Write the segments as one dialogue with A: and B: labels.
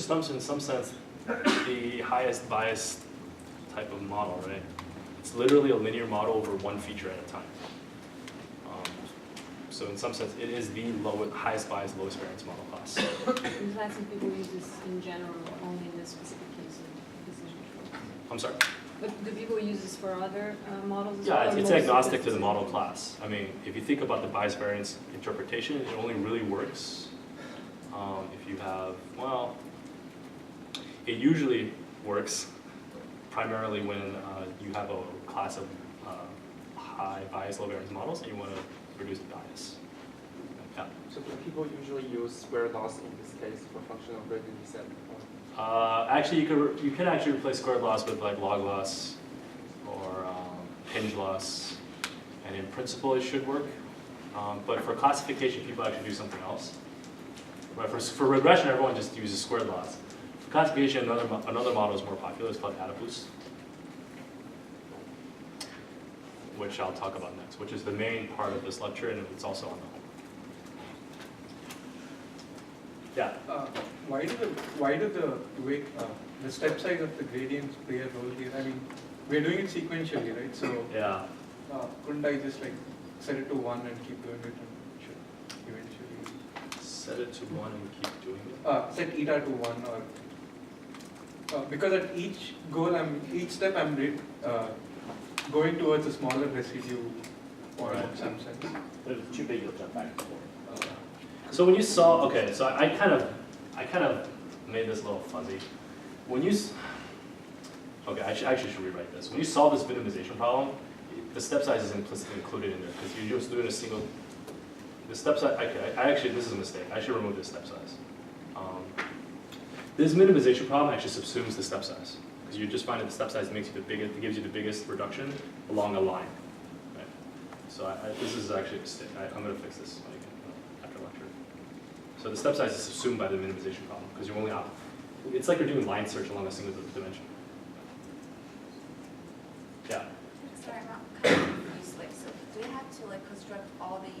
A: some sense, the highest bias type of model, right? It's literally a linear model over one feature at a time. So in some sense, it is the highest bias, lowest variance model class.
B: In fact, some people use this in general, only in this specific case of decision tree.
A: I'm sorry?
B: But do people use this for other models as
A: Yeah,
B: well?
A: it's agnostic to the model class. I mean, if you think about the bias variance interpretation, it only really works if you have, well, it usually works primarily when you have a class of high bias, low variance models and you want to reduce the bias. Yeah.
C: So do people usually use square loss in this case for functional gradient descent?
A: Actually, you can actually replace squared loss with like log loss or hinge loss, and in principle it should work. But for classification, people actually do something else. But for regression, everyone just uses squared loss. For classification, another model is more popular. It's called adaboost, which I'll talk about next, which is the main part of this lecture, and it's also on the home. Yeah.
D: Why do the step size of the gradients play a role here? I mean, we're doing it sequentially, right? So
A: Yeah.
D: Couldn't I just like set it to 1 and keep doing it, and it should eventually
A: Set it to 1 and keep doing it.
D: set eta to 1, or because at each goal, each step I'm going towards a smaller residue point in some sense.
E: But if it's too big, you'll jump back and forth.
A: So when you saw, okay, so I kind of made this a little fuzzy. When you, okay, I actually should rewrite this. When you solve this minimization problem, the step size is implicitly included in there because you're just doing a single. The step size. Okay, actually this is a mistake. I should remove this step size. This minimization problem actually subsumes the step size because you just find that the step size makes you the biggest, gives you the biggest reduction along a line. Right? So this is actually a mistake. I'm going to fix this after lecture. So the step size is subsumed by the minimization problem because you're only out. It's like you're doing line search along a single dimension. Yeah.
F: Sorry, I'm not kind of confused. Like, so do we have to like construct all the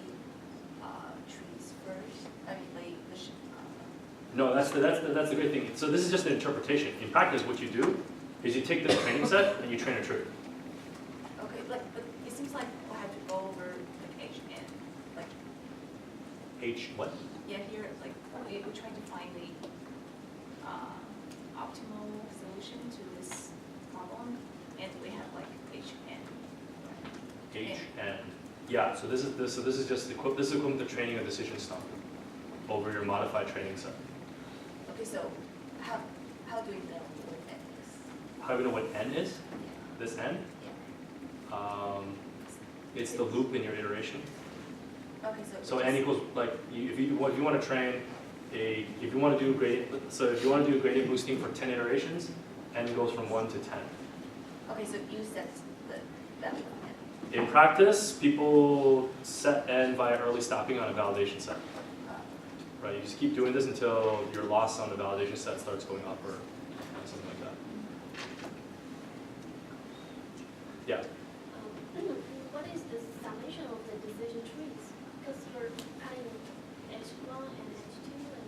F: trees first? I mean,
A: No, that's the great thing. So this is just an interpretation. In practice, what you do is you take this training set and you train a tree.
F: okay, but it seems like we'll have to go over like H and like
A: H what?
F: yeah here like we're trying to find the optimal solution to this problem, and we have like H and
A: H and yeah. So this is just equivalent to training a decision stump over your modified training set.
F: okay. So how do we know what N is?
A: How do we know what n is? This n?
F: Yeah.
A: It's the loop in your iteration.
F: Okay,
A: So n equals like if you want to train if you want to do gradient boosting for 10 iterations, n goes from 1 to 10.
F: okay, so you set the value of N.
A: In practice, people set n via early stopping on a validation set. Right, you just keep doing this until your loss on the validation set starts going up or something like that. Yeah.
G: What is the summation of the decision trees? Because you're adding H1 and H2, and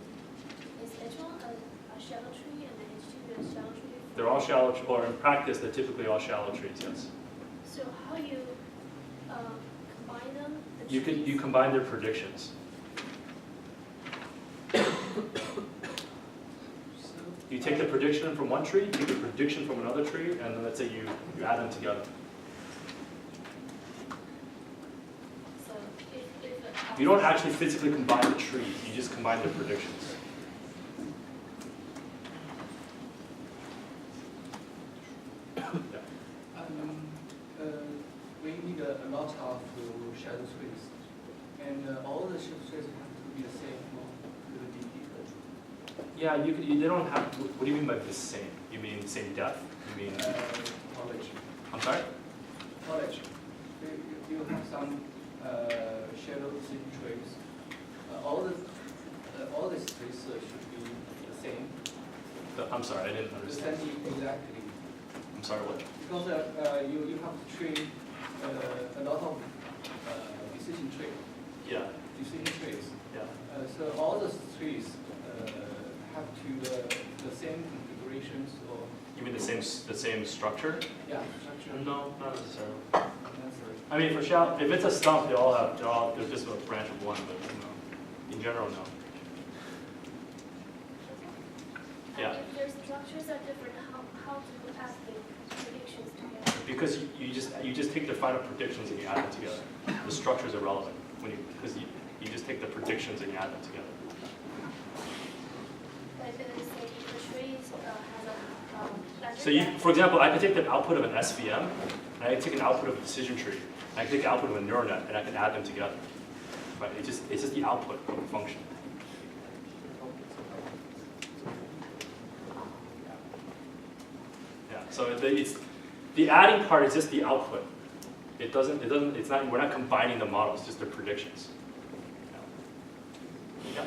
G: is H1 a shallow tree and H2 a shallow tree?
A: They're all shallow, or in practice, they're typically all shallow trees, yes.
G: So how you combine them? The
A: You
G: trees?
A: combine their predictions. You take the prediction from one tree, you take the prediction from another tree, and then let's say you add them together.
G: So if
A: You don't actually physically combine the trees, you just combine their predictions.
H: We need a lot of shadow trees, and all the shadow trees have to be the same, to be different.
A: Yeah, they don't have. What do you mean by the same? You mean same depth? You mean?
H: College.
A: I'm sorry.
H: College. You have some shadow trees. All these trees should be the same.
A: I'm sorry, I didn't
H: The
A: understand.
H: same exactly.
A: I'm sorry, what?
H: Because you have to train a lot of decision trees.
A: Yeah,
H: Decision trees.
A: yeah.
H: So all the trees have to the
A: the same structure?
H: Yeah, structure.
A: No, not necessarily.
H: Necessary.
A: I mean, for shallow, if it's a stump, there's just a branch of one, but you know, in general, no. Yeah.
G: If their structures are different, how do you add the predictions together?
A: Because you just take the final predictions and you add them together. The structure is irrelevant because you just take the predictions and you add them together.
G: Like the trees has a
A: So for example, I could take the output of an SVM, and I could take an output of a decision tree, and I could take the output of a neural net, and I could add them together. Right? It's just the output of a function. Yeah. So the adding part is just the output. It's not. We're not combining the models, just the predictions. Yeah.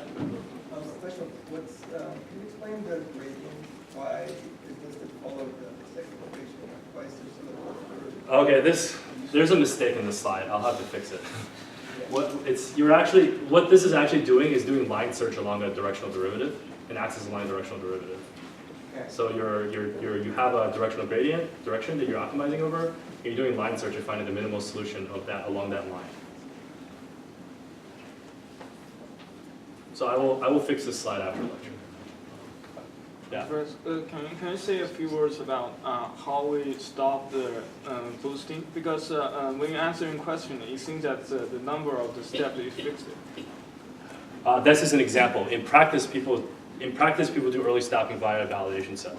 I: Question, can you explain the gradient? Why it doesn't follow the second equation? Why is there so little?
A: Okay, there's a mistake in this slide. I'll have to fix it. What this is actually doing is doing line search along a directional derivative, an axis line directional derivative.
I: Okay.
A: So you have a directional gradient direction that you're optimizing over, and you're doing line search and finding the minimal solution of that along that line. So I will fix this slide after lecture. Yeah.
J: First, can you say a few words about how we stop the boosting? Because when you're answering question, it seems that the number of the steps is fixed.
A: This is an example. In practice, people do early stopping via a validation set.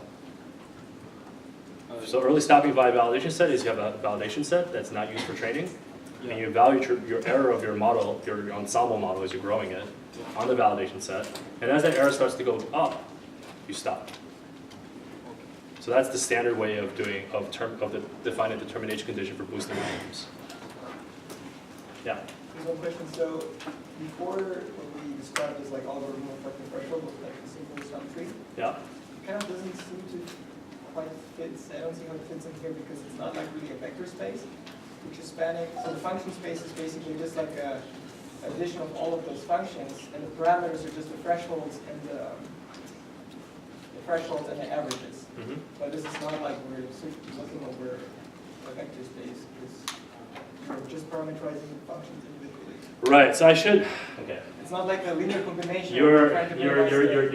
A: So early stopping via validation set is you have a validation set that's not used for training, and you evaluate your error of your model, your ensemble model as you're growing it, on the validation set, and as that error starts to go up, you stop. So that's the standard way of defining the determination condition for boosting volumes. Yeah.
I: There's one question. So before what we described as like algorithm effective threshold was like a simple sum tree.
A: Yeah.
I: It kind of doesn't seem to quite fit. I don't see how it fits in here because it's not like really a vector space, which is spanning. So the function space is basically just like a addition of all of those functions, and the parameters are just the thresholds and the averages.
A: Mm-hmm.
I: But this is not like we're looking over a vector space. We're just parameterizing the functions individually.
A: Right. So I should. Okay.
I: It's not like a linear combination.
A: You're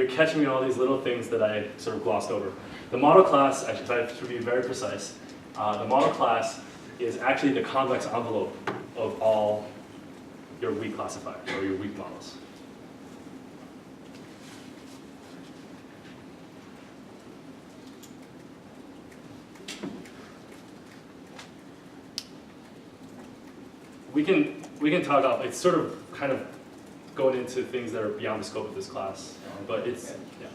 A: catching me on all these little things that I sort of glossed over. The model class, I should try to be very precise. The model class is actually the convex envelope of all your weak classifiers or your weak models. We can talk about, it's sort of kind of going into things that are beyond the scope of this class, but it's, yeah.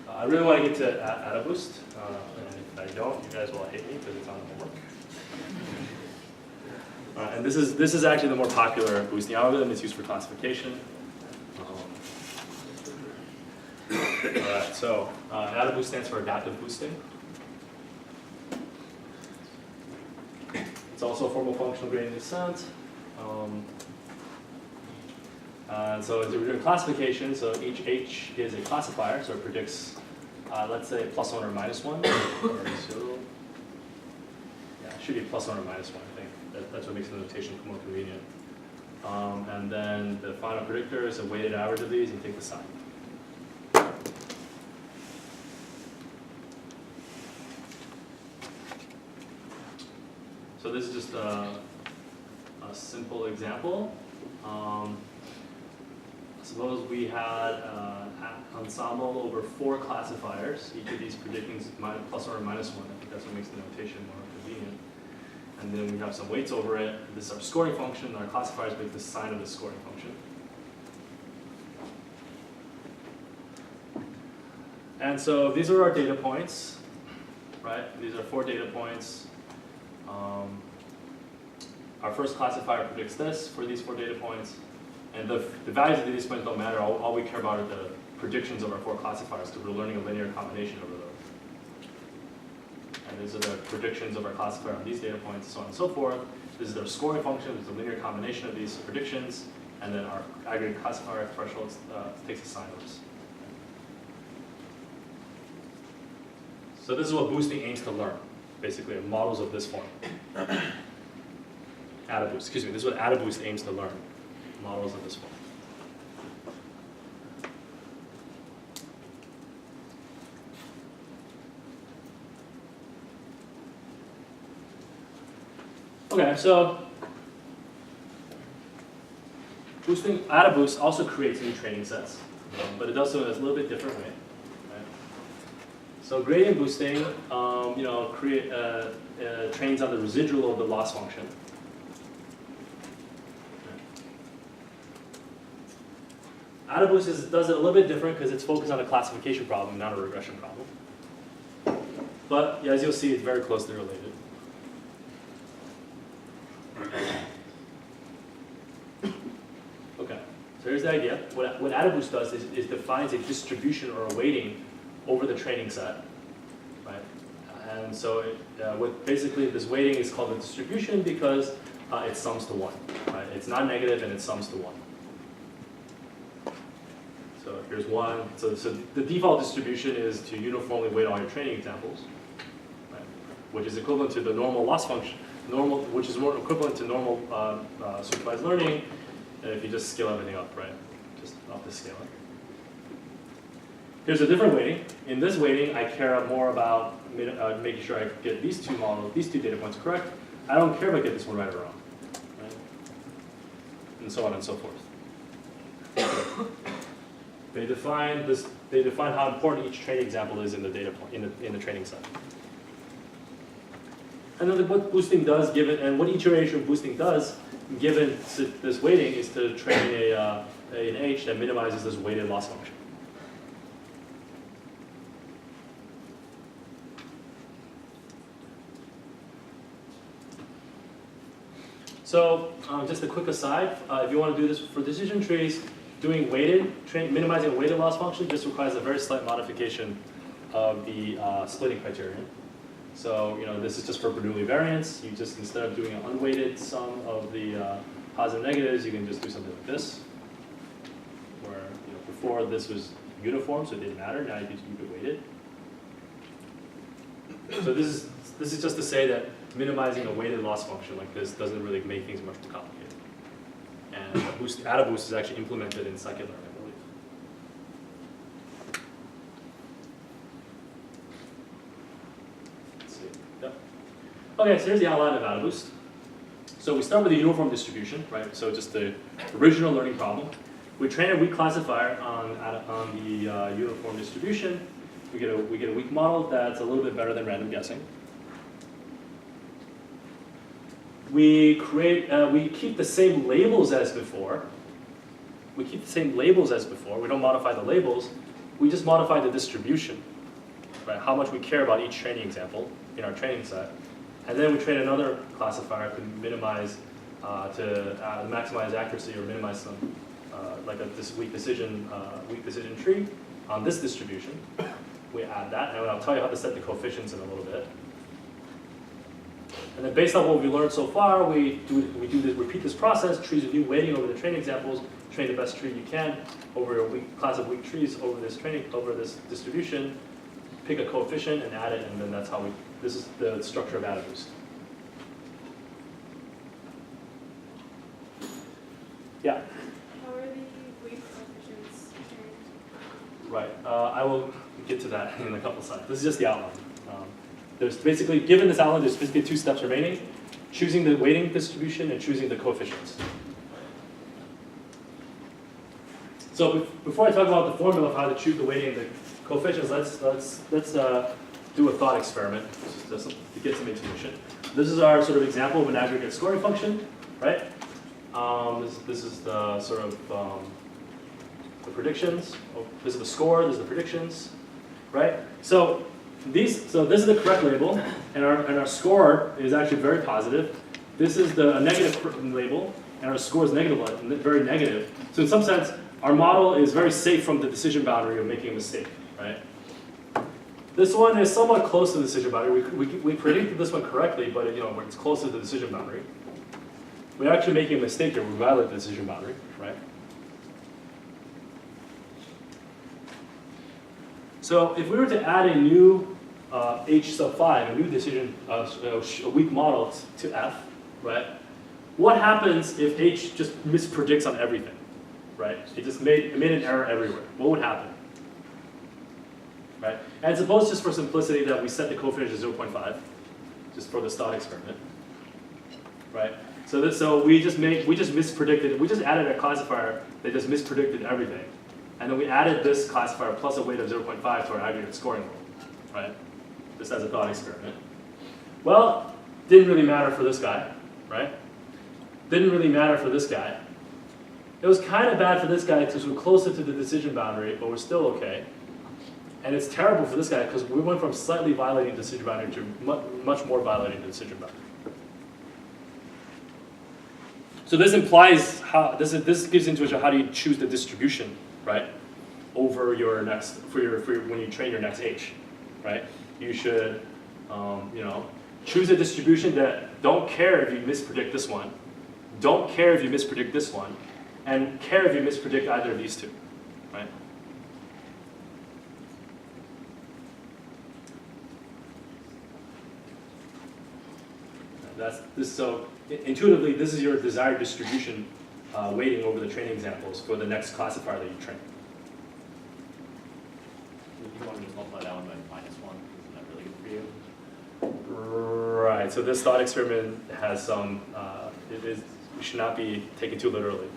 A: I really want to get to AdaBoost, and if I don't, you guys will hate me because it's on the homework. And this is actually the more popular boosting algorithm. It's used for classification. All right, so AdaBoost stands for adaptive boosting. It's also a formal functional gradient descent. So we're doing classification, so each H is a classifier, so it predicts, let's say, +1 or -1, or 0. Yeah, it should be +1 or -1, I think. That's what makes the notation more convenient. And then the final predictor is a weighted average of these, and you take the sign. So this is just a simple example. Suppose we had an ensemble over 4 classifiers, each of these predicting +1 or -1. I think that's what makes the notation more convenient. And then we have some weights over it. This is our scoring function. Our classifiers make the sign of the scoring function. And so these are our data points, right? These are 4 data points. Our first classifier predicts this for these 4 data points. And the values of these points don't matter. All we care about are the predictions of our 4 classifiers because we're learning a linear combination over those. And these are the predictions of our classifier on these data points, so on and so forth. This is their scoring function. It's a linear combination of these predictions. And then our aggregate classifier thresholds takes a sign of this. So this is what boosting aims to learn, basically, models of this form. AdaBoost, excuse me, this is what AdaBoost aims to learn, models of this form. Okay, so AdaBoost also creates new training sets, but it does so in a little bit different way. Right? So gradient boosting, trains on the residual of the loss function. AdaBoost does it a little bit different because it's focused on a classification problem, not a regression problem. But yeah, as you'll see, it's very closely related. Okay, so here's the idea. What AdaBoost does is defines a distribution or a weighting over the training set, right? And so basically this weighting is called a distribution because it sums to 1, right? It's not negative and it sums to 1. So here's 1. So the default distribution is to uniformly weight all your training examples, right? Which is equivalent to the normal loss function. Which is more equivalent to normal supervised learning if you just scale everything up, right? Just up the scaling. Here's a different weighting. In this weighting, I care more about making sure I get these two data points correct. I don't care if I get this one right or wrong, right? And so on and so forth. They define how important each training example is in the data point in the training set. And then what boosting does, what each iteration of boosting does, given this weighting, is to train an H that minimizes this weighted loss function. So just a quick aside, if you want to do this for decision trees, doing minimizing a weighted loss function just requires a very slight modification of the splitting criterion. So this is just for Bernoulli variance. You just, instead of doing an unweighted sum of the positive negatives, you can just do something like this, where before this was uniform, so it didn't matter. Now you can keep it weighted. So this is just to say that minimizing a weighted loss function like this doesn't really make things much more complicated. And AdaBoost is actually implemented in scikit-learn, I believe. Let's see. Yep. Okay, so here's the outline of AdaBoost. So we start with a uniform distribution, right? So just the original learning problem. We train a weak classifier on the uniform distribution. We get a weak model that's a little bit better than random guessing. We keep the same labels as before. We don't modify the labels. We just modify the distribution, right? How much we care about each training example in our training set. And then we train another classifier to minimize, to maximize accuracy or minimize some, like this weak decision tree on this distribution. We add that, and I'll tell you how to set the coefficients in a little bit. And then based on what we learned so far, we repeat this process, choose a new weighting over the training examples, train the best tree you can over a class of weak trees over this distribution, pick a coefficient and add it, and then that's how this is the structure of AdaBoost. Yeah?
B: How are the weak coefficients trained?
A: Right, I will get to that in a couple slides. This is just the outline. There's basically, given this outline, there's basically 2 steps remaining: choosing the weighting distribution and choosing the coefficients. So before I talk about the formula of how to choose the weighting and the coefficients, let's do a thought experiment just to get some intuition. This is our sort of example of an aggregate scoring function, right? This is the sort of the predictions. Oh, this is the score. This is the predictions, right? So this is the correct label, and our score is actually very positive. This is a negative label, and our score is very negative. So in some sense, our model is very safe from the decision boundary of making a mistake, right? This one is somewhat close to the decision boundary. We predicted this one correctly, but when it's close to the decision boundary, we're actually making a mistake here. We violate the decision boundary, right? So if we were to add a new H sub 5, a new decision, a weak model to F, right? What happens if H just mispredicts on everything, right? It made an error everywhere. What would happen? Right? And suppose just for simplicity that we set the coefficient to 0.5, just for this thought experiment, right? So we just mispredicted, we just added a classifier that just mispredicted everything. And then we added this classifier plus a weight of 0.5 to our aggregate scoring rule, right? Just as a thought experiment. Well, didn't really matter for this guy, right? Didn't really matter for this guy. It was kind of bad for this guy because we're closer to the decision boundary, but we're still okay. And it's terrible for this guy because we went from slightly violating the decision boundary to much more violating the decision boundary. So this implies how this gives intuition how do you choose the distribution, right? Over your next for when you train your next H, right? You should choose a distribution that don't care if you mispredict this one, don't care if you mispredict this one, and care if you mispredict either of these two, right? So intuitively, this is your desired distribution weighting over the training examples for the next classifier that you train.
E: If you want to just multiply that one by -1, isn't that really good for you?
A: Right, so this thought experiment has some, we should not be taken too literally.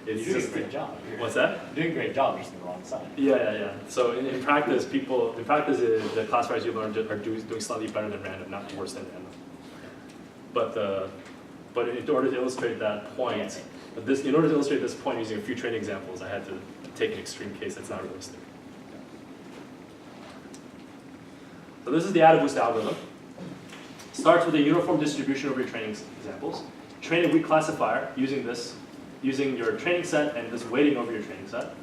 E: You're doing a great job.
A: What's that?
E: You're doing a great job, just on the wrong side.
A: Yeah. So in practice, the classifiers you learned are doing slightly better than random, not worse than random. But in order to illustrate that point, in order to illustrate this point using a few training examples, I had to take an extreme case that's not realistic. So this is the add a boost algorithm. Starts with a uniform distribution over your training examples. Train a weak classifier using your training set and this weighting over your training set.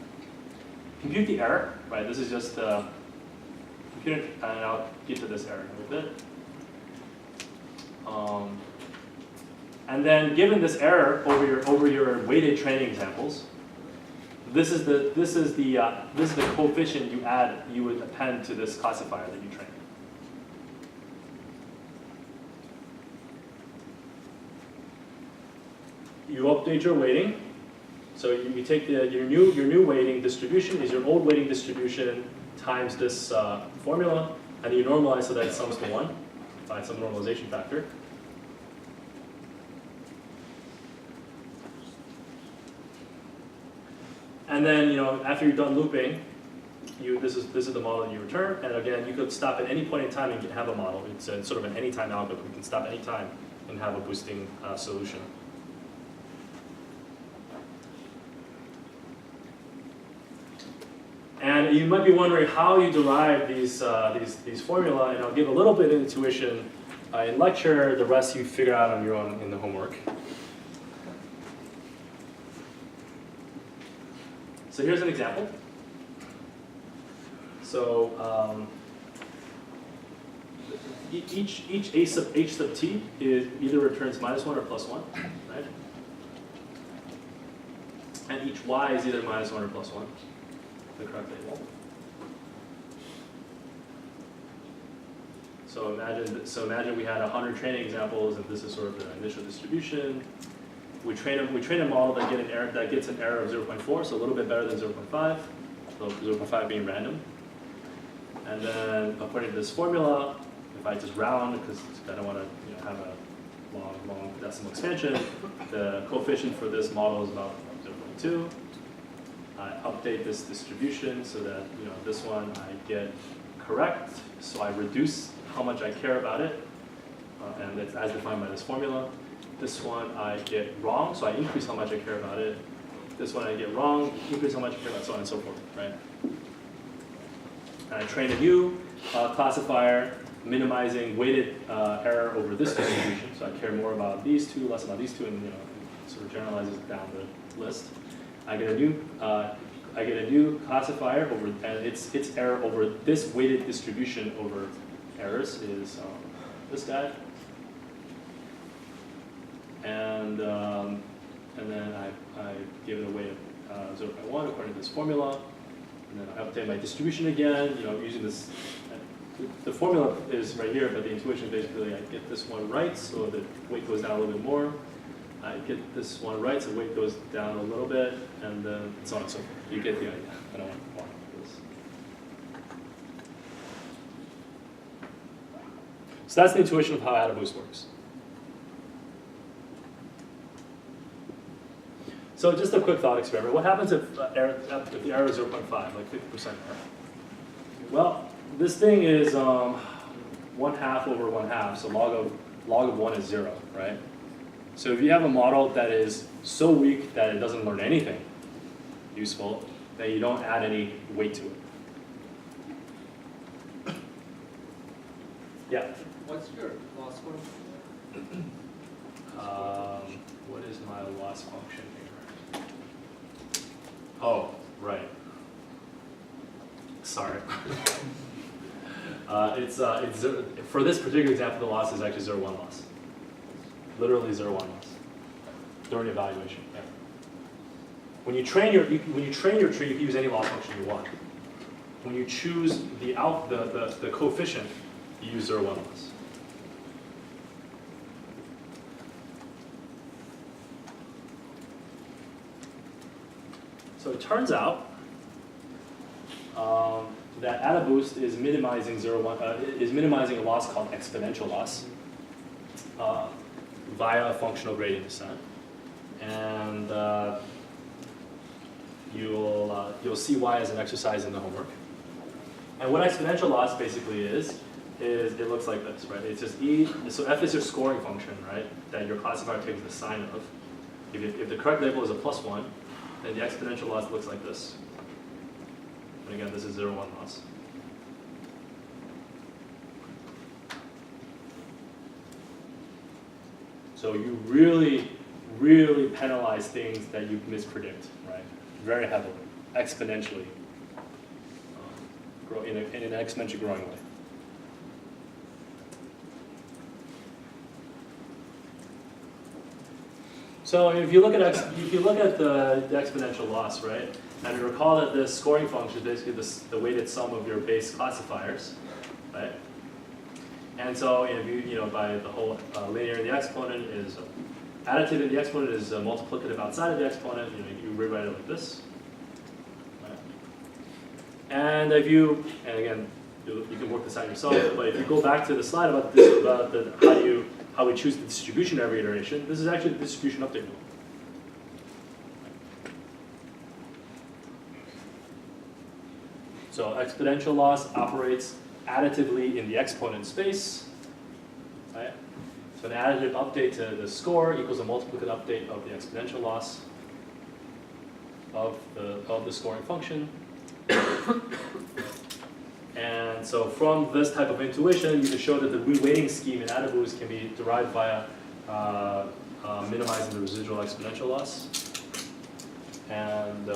A: Compute the error, right? This is just compute it, and I'll get to this error in a bit. And then, given this error over your weighted training examples, this is the coefficient you would append to this classifier that you train. You update your weighting. So you take your new weighting distribution is your old weighting distribution times this formula, and you normalize so that it sums to 1. Find some normalization factor. And then after you're done looping, this is the model that you return. And again, you could stop at any point in time and have a model. It's sort of an anytime algorithm. You can stop any time and have a boosting solution. And you might be wondering how you derive these formula, and I'll give a little bit of intuition in lecture. The rest you figure out on your own in the homework. So here's an example. So each a sub h sub t either returns -1 or +1, right? And each y is either -1 or +1. The correct label. So imagine we had 100 training examples, and this is sort of the initial distribution. We train a model that gets an error of 0.4, so a little bit better than 0.5. So 0.5 being random. And then according to this formula, if I just round because I don't want to have a long decimal expansion, the coefficient for this model is about 0.2. I update this distribution so that this one I get correct, so I reduce how much I care about it, and it's as defined by this formula. This one I get wrong, so I increase how much I care about it. This one I get wrong, increase how much I care about, so on and so forth, right? And I train a new classifier, minimizing weighted error over this distribution, so I care more about these two, less about these two, and sort of generalizes down the list. I get a new classifier over, and its error over this weighted distribution over errors is this guy, and then I give it a weight of 0.1 according to this formula, And then I update my distribution again, using this. The formula is right here, but the intuition basically, I get this one right, so the weight goes down a little bit more. I get this one right, so weight goes down a little bit, and then so on and so forth. You get the idea. I don't want to walk through this. So that's the intuition of how AdaBoost works. So just a quick thought experiment. What happens if the error is 0.5, like 50% error? Well, this thing is 1/2 over 1/2, so log of 1 is 0, right? So if you have a model that is so weak that it doesn't learn anything useful, then you don't add any weight to it. Yeah?
H: What's your loss function?
A: What is my loss function here? Oh, right. Sorry. It's for this particular example, the loss is actually 0,1 loss. Literally 0,1 loss during evaluation. Yeah. When you train your tree, you can use any loss function you want. When you choose the coefficient, you use 0,1 loss. So it turns out that AdaBoost is minimizing a loss called exponential loss via a functional gradient descent, and you'll see why as an exercise in the homework. And what exponential loss basically is it looks like this, right? It's just e. So f is your scoring function, right? That your classifier takes the sign of. If the correct label is a +1, then the exponential loss looks like this. And again, this is 0,1 loss. So you really, really penalize things that you mispredict, right? Very heavily, exponentially, in an exponentially growing way. So if you look at the exponential loss, right, and you recall that the scoring function is basically the weighted sum of your base classifiers, right? And so if by the whole linear in the exponent is additive in the exponent is multiplicative outside of the exponent, you rewrite it like this. Right? And again, you can work this out yourself. But if you go back to the slide about how we choose the distribution every iteration, this is actually the distribution update rule. So exponential loss operates additively in the exponent space, right? So an additive update to the score equals a multiplicative update of the exponential loss of the scoring function. And so from this type of intuition, you can show that the reweighting scheme in AdaBoost can be derived via minimizing the residual exponential loss. And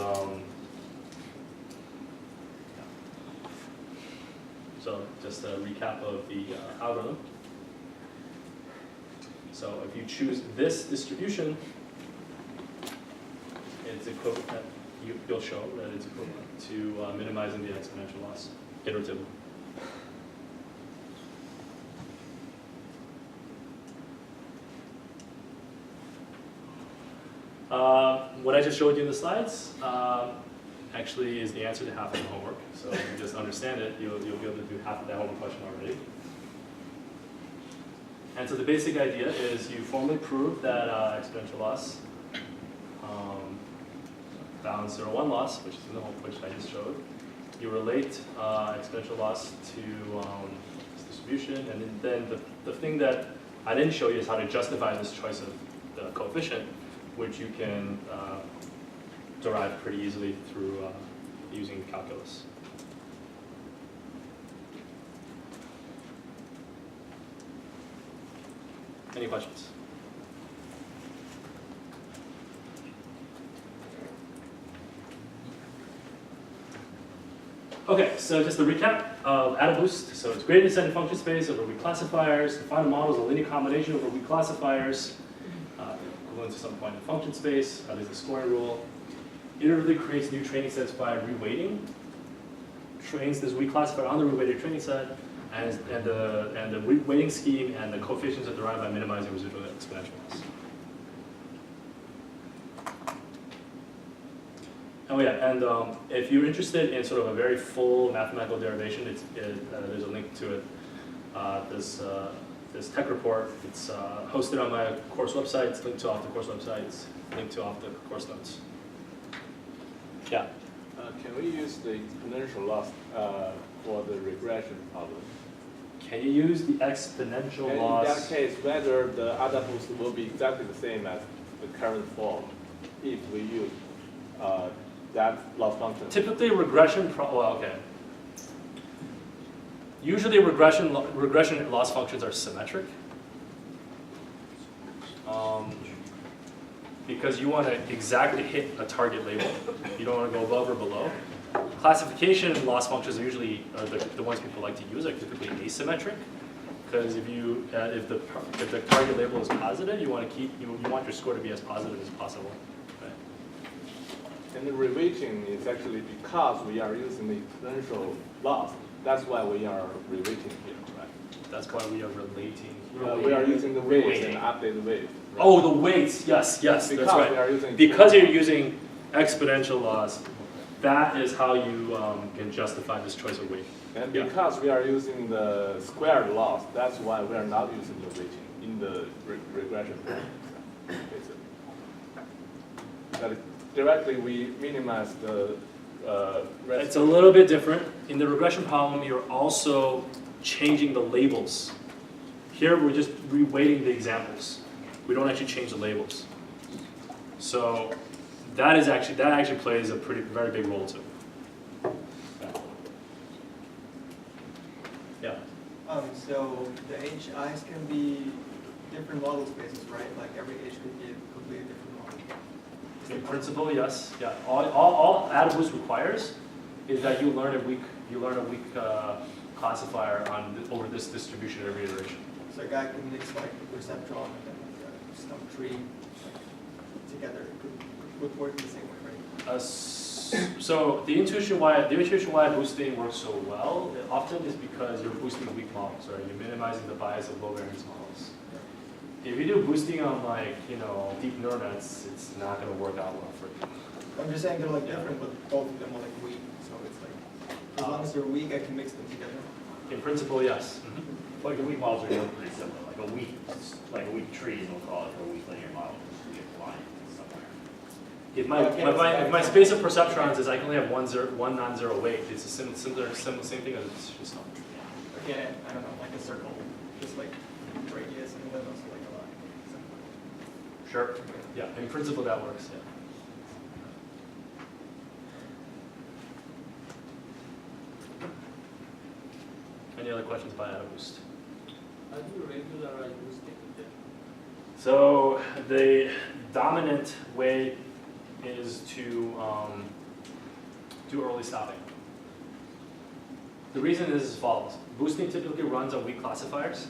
A: so just a recap of the algorithm. So if you choose this distribution, it's equivalent. You'll show that it's equivalent to minimizing the exponential loss iteratively. What I just showed you in the slides actually is the answer to half of the homework. So if you just understand it, you'll be able to do half of that homework question already. And so the basic idea is you formally prove that exponential loss bounds 0,1 loss, which is in the homework which I just showed. You relate exponential loss to this distribution, and then the thing that I didn't show you is how to justify this choice of the coefficient, which you can derive pretty easily through using calculus. Any questions? Okay, so just a recap of AdaBoost. So it's gradient descending function space over weak classifiers. The final model is a linear combination over weak classifiers, equivalent to some point in function space. That is the scoring rule. Iteratively creates new training sets by reweighting. trains this weak classifier on the weighted training set, and the weighting scheme and the coefficients are derived by minimizing residual exponential loss. Oh yeah, and if you're interested in sort of a very full mathematical derivation, there's a link to it. This tech report, it's hosted on my course website, it's linked to off the course websites, linked to off the course notes. Yeah?
K: Can we use the exponential loss for the regression problem?
A: Can you use the exponential
K: And
A: loss?
K: in that case, whether the other boost will be exactly the same as the current form if we use that loss function.
A: Typically regression, well, okay. Usually regression loss functions are symmetric. Because you want to exactly hit a target label. You don't want to go above or below. Classification loss functions are usually the ones people like to use are typically asymmetric. Because if the target label is positive, you want your score to be as positive as possible. Right?
K: And the reweighting is actually because we are using the exponential loss. That's why we are reweighting here, right?
A: That's why we are relating.
K: We are using the weights and update the weight. Right?
A: Oh, the weights. Yes, that's
K: because
A: right.
K: We are using
A: because you're using exponential loss, that is how you can justify this choice of weight.
K: And because we are using the squared loss, that's why we are not using the weighting in the regression problem. But directly we minimize the rest.
A: It's a little bit different. In the regression problem, you're also changing the labels. Here, we're just reweighting the examples. We don't actually change the labels. So that actually plays a very big role too. Yeah.
I: So the HIs can be different model spaces, right? Like every H could be a completely different model.
A: In principle, yes. Yeah. All AdaBoost requires is that you learn a weak classifier over this distribution every iteration.
I: So a guy can mix like the perceptron and then like a stump tree together. It would work the same way, right?
A: So the intuition why boosting works so well often is because you're boosting weak models, right? You're minimizing the bias of low variance models. If you do boosting on deep neural nets, it's not going to work out well for you.
I: I'm just saying they're like different, but both of them are like weak. So it's like as long as they're weak, I can mix them together.
A: In principle, yes.
E: Like the weak models are really pretty similar. Like a weak tree, we'll call it, or a weak linear model, just to get line somewhere.
A: If my space of perceptrons is I can only have one non-zero weight, it's a same thing as a decision stump.
I: Again, I don't know, like a circle, just like radius and then also like a line.
A: Sure. Yeah, in principle that works. Yeah. Any other questions about AdaBoost?
H: How do you regularize boosting then?
A: So the dominant way is to do early stopping. The reason is as follows. Boosting typically runs on weak classifiers.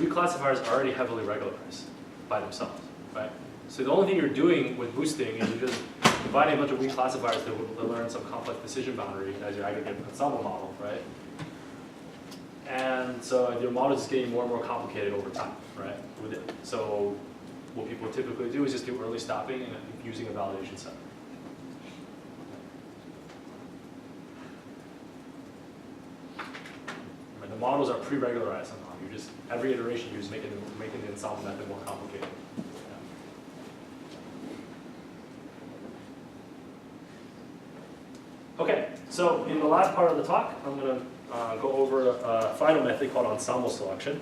A: Weak classifiers are already heavily regularized by themselves, right? So the only thing you're doing with boosting is you're just providing a bunch of weak classifiers to learn some complex decision boundary as your aggregate ensemble model, right? And so your model is getting more and more complicated over time, right? With it. So what people typically do is just do early stopping and using a validation set. Right, the models are pre-regularized somehow. You just every iteration you're just making the ensemble method more complicated. Yeah. Okay, so in the last part of the talk, I'm going to go over a final method called ensemble selection.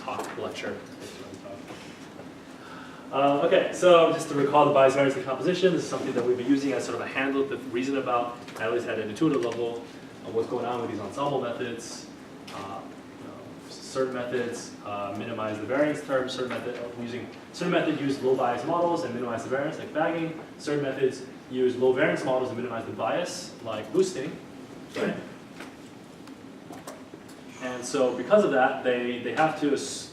A: A lecture. Okay, so just to recall the bias variance decomposition, this is something that we've been using as sort of a handle to reason about, at least at an intuitive level, of what's going on with these ensemble methods. Certain methods minimize the variance term, certain methods use low bias models and minimize the variance, like bagging. Certain methods use low variance models and minimize the bias, like boosting. Right? And so because of that, they have to use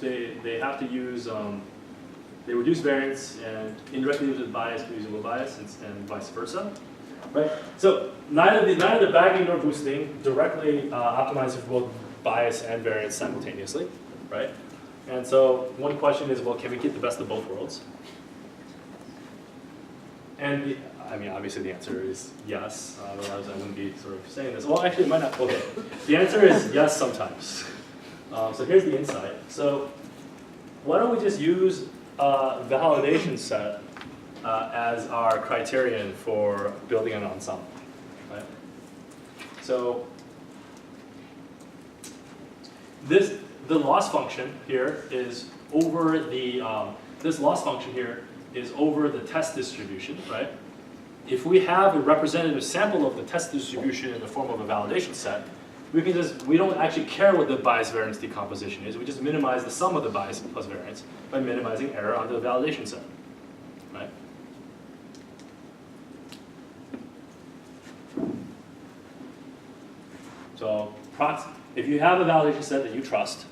A: they reduce variance and indirectly use bias using low bias and vice versa, right? So neither the bagging nor boosting directly optimizes for both bias and variance simultaneously, right? And so one question is, well, can we get the best of both worlds? And I mean, obviously the answer is yes, otherwise I wouldn't be sort of saying this. Well, actually it might not, okay. The answer is yes sometimes. So here's the insight. So why don't we just use validation set as our criterion for building an ensemble, right? So the loss function here is over the this loss function here is over the test distribution, right? If we have a representative sample of the test distribution in the form of a validation set, we don't actually care what the bias variance decomposition is. We just minimize the sum of the bias plus variance by minimizing error on the validation set, right? So if you have a validation set that you trust,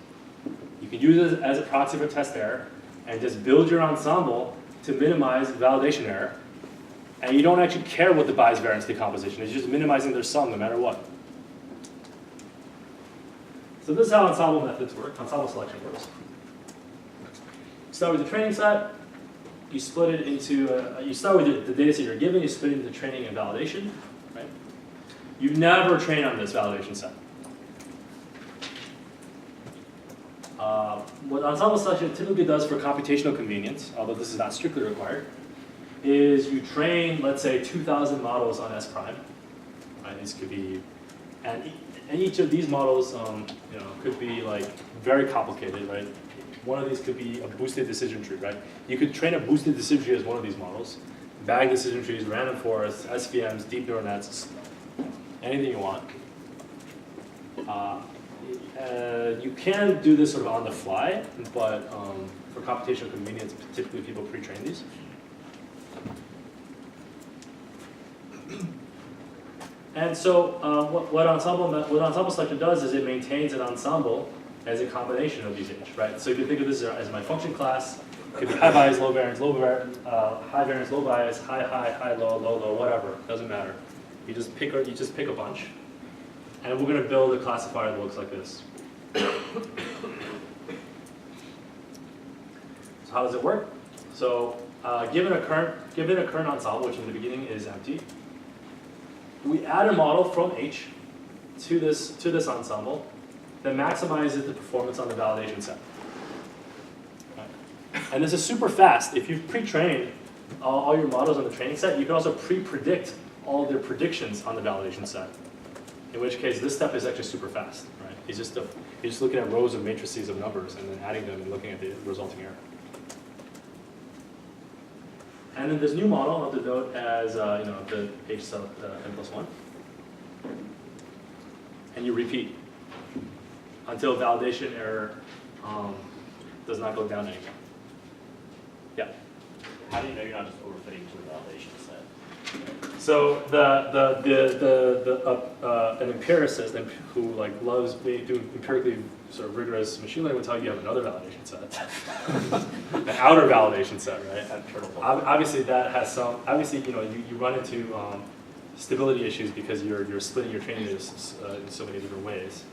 A: you can use it as a proxy for test error and just build your ensemble to minimize validation error. And you don't actually care what the bias variance decomposition is, you're just minimizing their sum no matter what. So this is how ensemble methods work, ensemble selection works. Start with the training set, you split it into, you start with the data set you're given, you split it into training and validation, right? You never train on this validation set. What ensemble selection typically does for computational convenience, although this is not strictly required, is you train, let's say, 2,000 models on S prime. Right? These could be, and each of these models, you know, could be like very complicated, right? One of these could be a boosted decision tree, right? You could train a boosted decision tree as one of these models. Bag decision trees, random forests, SVMs, deep neural nets, anything you want. You can do this sort of on the fly, but for computational convenience, typically people pre-train these. And so what ensemble selection does is it maintains an ensemble as a combination of these H, right? So you can think of this as my function class. It could be high bias, low variance, high variance, low bias, high, low, low, whatever. Doesn't matter. You just pick a bunch, and we're going to build a classifier that looks like this. So how does it work? So given a current ensemble, which in the beginning is empty, we add a model from H to this ensemble that maximizes the performance on the validation set. Okay. And this is super fast. If you've pre-trained all your models on the training set, you can also pre-predict all their predictions on the validation set. In which case, this step is actually super fast. Right? You're just looking at rows of matrices of numbers and then adding them and looking at the resulting error. And then this new model I'll denote as the H sub n+1. And you repeat until validation error does not go down anymore. Yeah.
E: How do you know you're not just overfitting to a validation set?
A: So an empiricist who like loves doing empirically sort of rigorous machine learning will tell you have another validation set, an outer validation set, right? Obviously that has some. Obviously, you run into stability issues because you're splitting your training data in so many different ways.